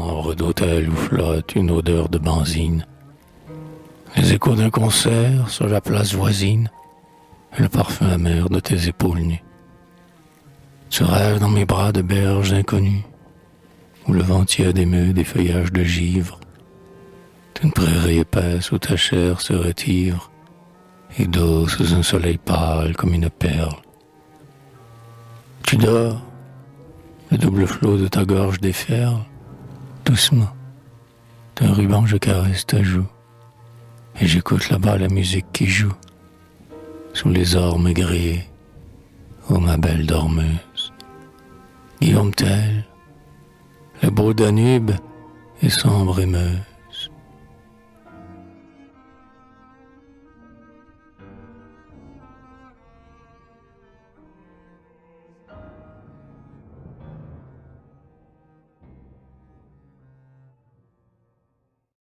chambre d'hôtel où flotte une odeur de benzine, les échos d'un concert sur la place voisine, et le parfum amer de tes épaules nues. Tu rêves dans mes bras de berges inconnues, où le vent tiède émeut des feuillages de givre, d'une prairie épaisse où ta chair serait ivre, et d'eau sous un soleil pâle comme une perle. Tu dors, le double flot de ta gorge déferle, doucement, d'un ruban je caresse ta joue, et j'écoute là-bas la musique qui joue, sous les ormes grillés, ô ma belle dormeuse. Guillaume Tell, le beau Danube est sombre et meuse.